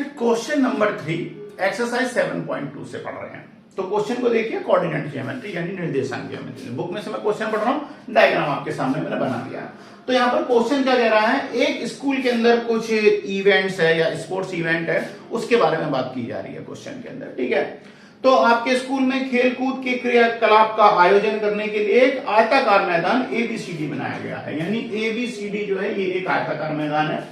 Student question number 3 exercise 7.2 से पढ़ रहे हैं। तो क्वेश्चन को देखिए, कोऑर्डिनेट ज्योमेट्री यानी निर्देशांक ज्योमेट्री। बुक में से मैं क्वेश्चन पढ़ रहा हूं, डायग्राम आपके सामने मैंने बना दिया। तो यहाँ पर क्वेश्चन क्या कह रहा है, एक स्कूल के अंदर कुछ इवेंट्स है या स्पोर्ट्स इवेंट है, उसके बारे में बात की जा रही है क्वेश्चन के अंदर। ठीक है, तो आपके स्कूल में खेल कूद के क्रियाकलाप का आयोजन करने के लिए एक आयताकार मैदान एबीसीडी बनाया गया है। यानी एबीसीडी जो है ये एक आयताकार मैदान है।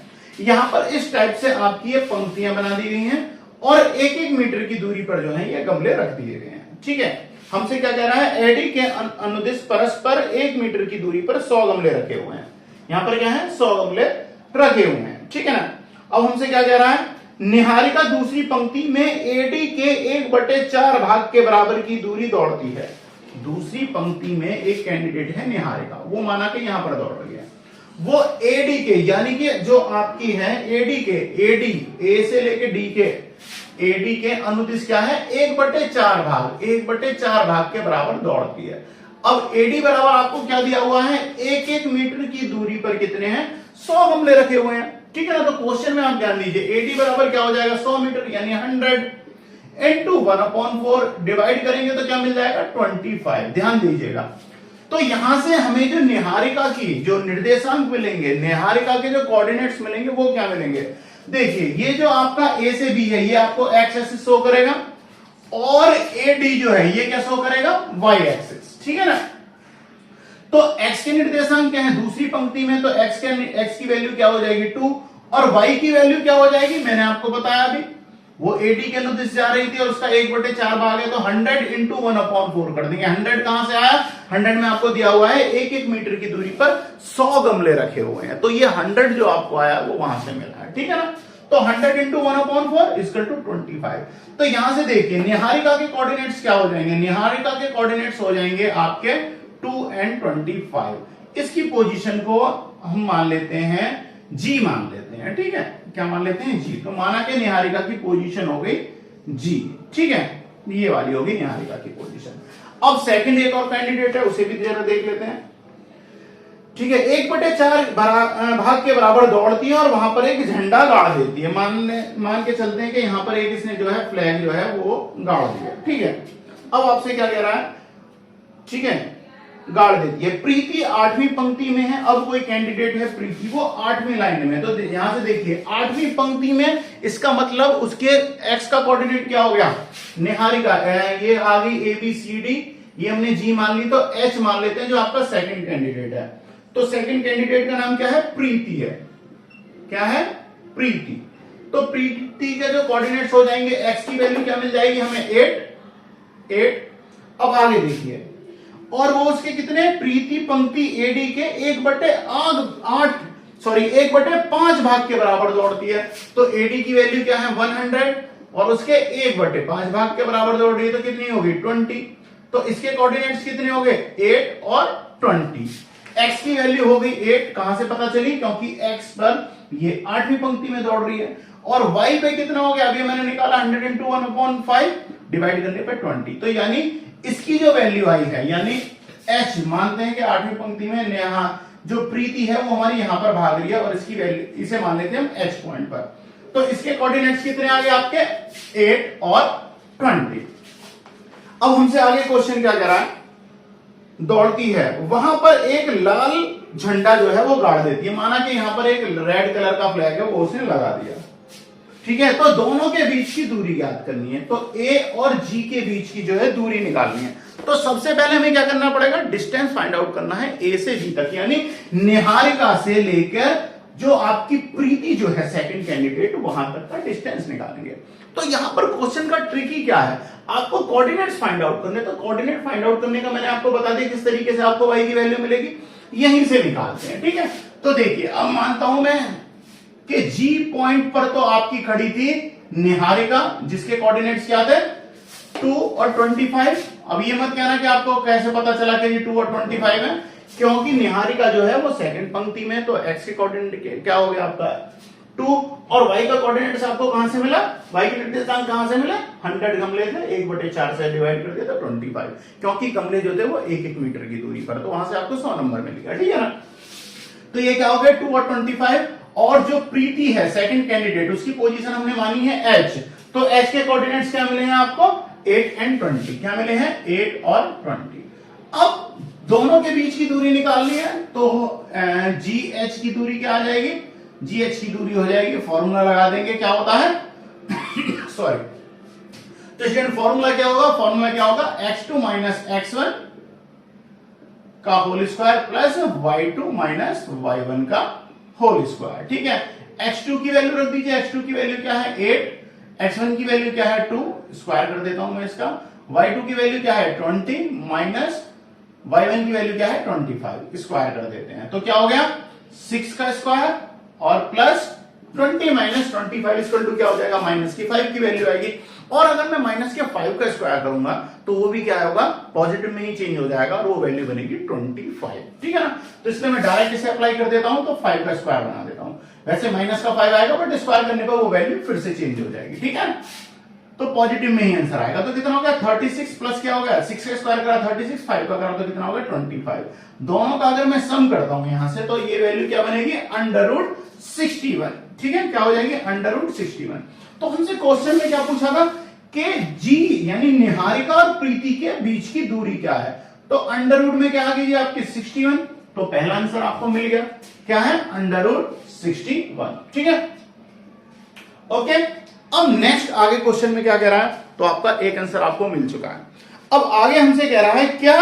यहाँ पर इस टाइप से आपकी ये पंक्तियां बना दी गई हैं और एक एक मीटर की दूरी पर जो है ये गमले रख दिए गए हैं। ठीक है, हमसे क्या कह रहा है, एडी के अनुदिश परस्पर 1 मीटर की दूरी पर 100 गमले रखे हुए हैं। यहाँ पर क्या है, 100 गमले रखे हुए हैं। ठीक है ना। अब हमसे क्या कह रहा है, निहारिका दूसरी पंक्ति में एडी के 1/4 भाग के बराबर की दूरी दौड़ती है। दूसरी पंक्ति में एक कैंडिडेट है निहारिका, वो माना कि यहां पर दौड़ रही है। वो एडी के यानी कि जो आपकी है एडी के, एडी ए से लेके डी के, एडी के अनुदिश क्या है, 1/4 भाग, 1/4 भाग के बराबर दौड़ती है। अब एडी बराबर आपको क्या दिया हुआ है, 1-1 मीटर की दूरी पर कितने हैं, 100 गमले रखे हुए हैं। ठीक है ना। तो क्वेश्चन में आप ध्यान दीजिए, एडी बराबर क्या हो जाएगा, 100 मीटर यानी 100 इंटू 1/4 डिवाइड करेंगे तो क्या मिल जाएगा, 25। ध्यान दीजिएगा। तो यहां से हमें जो निहारिका की जो निर्देशांक मिलेंगे, निहारिका के जो कोऑर्डिनेट्स मिलेंगे वो क्या मिलेंगे, देखिए ये जो आपका ए से बी है ये आपको एक्स एक्सिस शो करेगा और एडी जो है ये क्या शो करेगा, वाई एक्सिस। ठीक है ना। तो x के निर्देशांक क्या है दूसरी पंक्ति में, तो x की वैल्यू क्या हो जाएगी 2 और y की वैल्यू क्या हो जाएगी, मैंने आपको बताया अभी, वो एडी के अनुदिश जा रही थी और उसका 1/4 भाग है, तो 100 इंटू 1/4 कर देंगे। 100 कहां से आया, 100 में आपको दिया हुआ है 1-1 मीटर की दूरी पर 100 गमले रखे हुए हैं, तो ये 100 जो आपको आया वो वहां से मिला है। ठीक है ना। तो 100 इंटू 1/4 इक्वल टू 25। तो यहां से देखिए निहारिका के कोऑर्डिनेट्स क्या हो जाएंगे, निहारिका के कोऑर्डिनेट्स हो जाएंगे आपके 2 और 25। इसकी पोजीशन को हम मान लेते हैं जी, मान लेते हैं। ठीक है, क्या मान लेते हैं, जी। तो माना कि निहारिका की पोजीशन हो गई जी। ठीक है, ये वाली होगी निहारिका की पोजीशन। अब सेकंड एक और कैंडिडेट है, उसे भी जरा देख लेते हैं। ठीक है, 1/4 भाग के बराबर दौड़ती है और वहां पर एक झंडा गाड़ देती है। मान के चलते हैं कि यहां पर एक इसने जो है फ्लैग जो है वो गाड़ दिया। ठीक है, अब आपसे क्या कह रहा है, ठीक है, गाड़ देती है। प्रीति 8वीं पंक्ति में है। अब कोई कैंडिडेट है प्रीति, वो 8वीं लाइन में। तो यहां से देखिए 8वीं पंक्ति में, इसका मतलब उसके एक्स का कोऑर्डिनेट क्या हो गया, निहारिका। ये आ गई एबीसीडी, ये हमने जी मान ली, तो एच मान लेते हैं जो आपका सेकंड कैंडिडेट है। तो सेकंड कैंडिडेट का नाम क्या है, प्रीति है। क्या है, प्रीति। तो प्रीति के जो कोऑर्डिनेट्स हो जाएंगे, एक्स की वैल्यू क्या मिल जाएगी हमें, 8। अब आगे देखिए, और वो उसके कितने, प्रीति पंक्ति एडी के 1/5 भाग के बराबर दौड़ती है। तो एडी की वैल्यू क्या है, 100 और उसके 1/5 भाग के बराबर दौड़ रही है, तो कितनी होगी, 20। तो इसके कोऑर्डिनेट्स कितने हो गए, 8 और 20। एक्स की वैल्यू हो गई 8, कहां से पता चली, क्योंकि एक्स पर ये 8वीं पंक्ति में दौड़ रही है। और वाई पे कितना हो गया, अभी मैंने निकाला 100 इंटू 1/5 डिवाइड करने पे 20। तो यानी इसकी जो वैल्यू आई है, यानी एच मानते हैं कि 8वीं पंक्ति में नेहा जो प्रीति है वो हमारी यहां पर भाग रही है और इसकी वैल्यू इसे मान लेते हैं हम एच पॉइंट पर। तो इसके कोऑर्डिनेट्स कितने आ गए आपके, 8 और 20। अब हमसे आगे क्वेश्चन क्या कह रहा है, दौड़ती है, वहां पर एक लाल झंडा जो है वो गाड़ देती है। माना कि यहां पर एक रेड कलर का फ्लैग है वो उसने लगा दिया। ठीक है, तो दोनों के बीच की दूरी ज्ञात करनी है। तो ए और जी के बीच की जो है दूरी निकालनी है। तो सबसे पहले हमें क्या करना पड़ेगा, डिस्टेंस फाइंड आउट करना है ए से जी तक, यानी निहारिका से लेकर जो आपकी प्रीति जो है सेकंड कैंडिडेट, वहां तक का डिस्टेंस निकालेंगे। तो यहां पर क्वेश्चन का ट्रिकी क्या है, आपको कोऑर्डिनेट्स फाइंड आउट करने। तो कोऑर्डिनेट फाइंड आउट करने का मैंने आपको बता दिया किस तरीके से आपको वाई की वैल्यू मिलेगी, यहीं से निकालते हैं। ठीक है, तो देखिए अब मानता हूं मैं कि जी पॉइंट पर तो आपकी खड़ी थी निहारिका, जिसके कोऑर्डिनेट्स क्या थे, 2 और 25। अब ये मत कहना कि आपको कैसे पता चला कि ये 2 और 25 है, क्योंकि निहारिका जो है वो सेकंड पंक्ति में, तो एक्स के कोऑर्डिनेट क्या हो गया आपका 2 और y का कोऑर्डिनेट्स आपको कहां से मिला, y के निर्देशांक कहां से मिला, 100 गमले थे, 1/4 से डिवाइड कर दिया तो 25, क्योंकि गमले जो थे वो 1-1 मीटर की दूरी पर, तो वहां से आपको 100 नंबर मिल गया। ठीक है ना। तो ये क्या हो गया 2 और 25, और जो प्रीति है सेकंड कैंडिडेट, उसकी पोजीशन हमने मानी है एच, तो एच के कोऑर्डिनेट्स क्या मिले हैं आपको 8 एंड 20, क्या मिले हैं 8 और 20। अब दोनों के बीच की दूरी निकालनी है, तो जी एच की दूरी क्या आ जाएगी, जी एच की दूरी हो जाएगी, फॉर्मूला लगा देंगे, क्या होता है सॉरी, तो स्टूडेंट फॉर्मूला क्या होगा, फॉर्मूला क्या होगा x2 माइनस x1 का whole square plus y2 minus y1 का होल स्क्वायर। ठीक है, x2 की वैल्यू रख दीजिए, x2 की वैल्यू क्या है 8, x1 की वैल्यू क्या है 2, स्क्वायर कर देता हूं मैं इसका, y2 की वैल्यू क्या है 20 माइनस y1 की वैल्यू क्या है 25, स्क्वायर कर देते हैं, तो क्या हो गया 6 का स्क्वायर और प्लस 20 माइनस 25 इक्वल टू क्या हो जाएगा माइनस की 5 की वैल्यू आएगी। और अगर मैं माइनस के 5 का स्क्वायर करूंगा तो वो भी क्या होगा, पॉजिटिव में ही चेंज हो जाएगा और वो वैल्यू बनेगी 25। ठीक है ना, तो इसलिए मैं डायरेक्ट इसे अप्लाई कर देता हूं, तो 5 का स्क्वायर बना देता हूं, वैसे माइनस का 5 आएगा बट स्क्वायर करने पर वो वैल्यू फिर से चेंज हो जाएगी। ठीक है, तो पॉजिटिव में ही आंसर आएगा। तो कितना हो गया 36 प्लस क्या हो गया 6 का स्क्वायर करा 36, 5 का करा तो कितना हो गया 25। दोनों का अगर मैं सम करता हूं यहां से, तो ये वैल्यू क्या बनेगी √61। ठीक है, क्या हो जाएगी √61। तो हमसे क्वेश्चन में क्या पूछा था कि जी यानी निहारिका और प्रीति के बीच की दूरी क्या है, तो अंडर रूट में क्या आ गई आपकी 61, तो पहला आंसर आपको मिल गया, क्या है √61। ठीक है, ओके। अब नेक्स्ट आगे क्वेश्चन में क्या कह रहा है, तो आपका एक आंसर आपको मिल चुका है। अब आगे हमसे कह रहा है क्या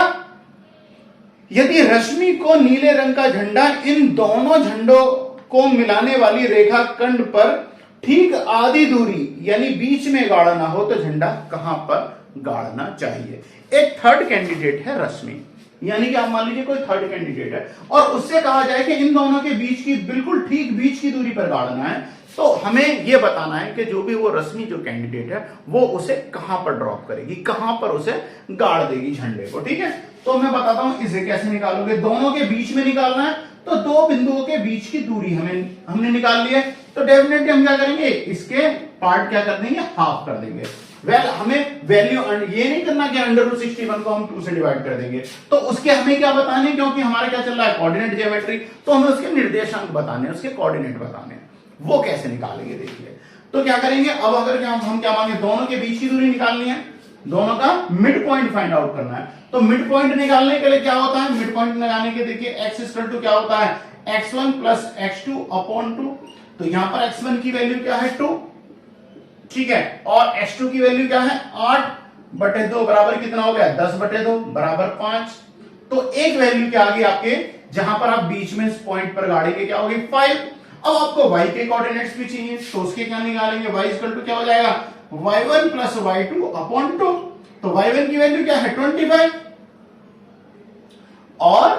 यदि रश्मि को नीले रंग का झंडा इन दोनों झंडों को मिलाने वाली रेखा खंड पर ठीक आधी दूरी यानी बीच में गाड़ना हो, तो झंडा कहां पर गाड़ना चाहिए। एक थर्ड कैंडिडेट है रश्मि, यानी कि आप मान लीजिए कोई थर्ड कैंडिडेट है और उससे कहा जाए कि इन दोनों के बीच की बिल्कुल ठीक बीच की दूरी पर गाड़ना है, तो हमें यह बताना है कि जो भी वो रश्मि जो कैंडिडेट है वो उसे कहां पर ड्रॉप करेगी, कहां पर उसे गाड़ देगी झंडे को। ठीक है, तो मैं बताता हूं इसे कैसे निकालोगे। दोनों के बीच में निकालना है, तो दो बिंदुओं के बीच की दूरी हमने निकाल ली है, तो डेफिनेटली हम क्या करेंगे, इसके पार्ट क्या कर देंगे, हाफ कर देंगे। वेल हमें वैल्यू ये नहीं करना कि √61 को हम 2 से डिवाइड कर देंगे, तो उसके हमें क्या बताने, क्योंकि हमारा क्या चल रहा है कोऑर्डिनेट ज्योमेट्री, तो हमें उसके निर्देशांक बताने, उसके कोऑर्डिनेट बताने, वो कैसे निकालेंगे देखिए। तो क्या करेंगे, अब अगर हम क्या मांगे, दोनों के बीच की दूरी निकालनी है, दोनों का मिड पॉइंट फाइंड आउट करना है। तो मिड पॉइंट निकालने के लिए क्या होता है, मिड पॉइंट लगाने के देखिए x इक्वल टू क्या होता है x1 प्लस x2 अपॉन 2, तो यहां पर x1 की वैल्यू क्या है 2, ठीक है, और x2 की वैल्यू क्या है 8/2 बराबर कितना हो गया 10/2 बराबर 5। तो एक वैल्यू क्या आ गई आपके, जहां पर आप बीच में इस पॉइंट पर गाड़ेंगे क्या होगी 5। अब आपको y के कोऑर्डिनेट्स भी चाहिए, तो उसके क्या निकालेंगे, y इक्वल टू क्या हो जाएगा y1 प्लस y2 अपॉन 2, तो y1 की वैल्यू क्या है 25 और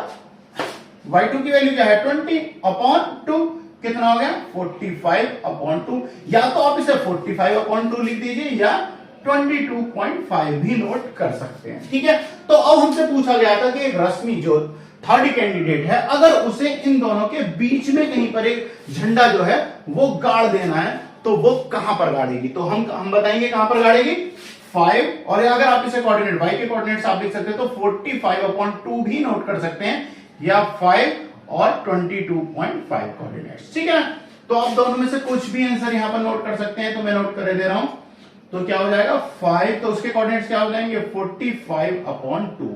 y2 की वैल्यू क्या है 20 अपॉन 2, कितना हो गया 45 अपॉन 2। या तो आप इसे 45 अपॉन 2 लिख दीजिए या 22.5 भी नोट कर सकते हैं। ठीक है, तो अब हमसे पूछा गया था कि एक रश्मि जो थर्ड कैंडिडेट है, अगर उसे इन दोनों के बीच में कहीं पर एक झंडा जो है वो गाड़ देना है, तो वो कहां पर गाड़ेगी, तो हम बताएंगे कहां पर गाड़ेगी 5, और अगर आप इसे कोऑर्डिनेट y के कोऑर्डिनेट्स आप लिख सकते हैं तो 45 अपॉन 2 भी नोट कर सकते हैं, या 5 और 22.5 कोऑर्डिनेट्स। ठीक है, तो आप दोनों में से कुछ भी आंसर यहां पर नोट कर सकते हैं, तो मैं नोट कर दे रहा हूं। तो क्या हो जाएगा 5, तो उसके कोऑर्डिनेट्स क्या हो जाएंगे 45 अपॉन 2।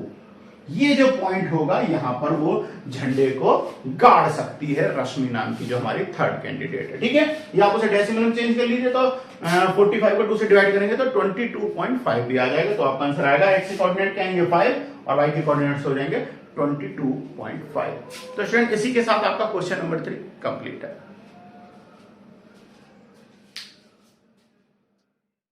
ये जो पॉइंट होगा यहां पर वो झंडे को गाड़ सकती है रश्मि नाम की जो हमारी थर्ड कैंडिडेट है। ठीक है, या आप उसे डेसिमल में चेंज कर लीजिए, तो 45 को 2 से डिवाइड करेंगे तो 22.5 भी आ जाएगा, तो आपका आंसर आएगा x के कोऑर्डिनेट क्या आएंगे 5 और y के कोऑर्डिनेट्स हो जाएंगे 22.5। तो स्टूडेंट इसी के साथ आपका क्वेश्चन नंबर 3 कंप्लीट है।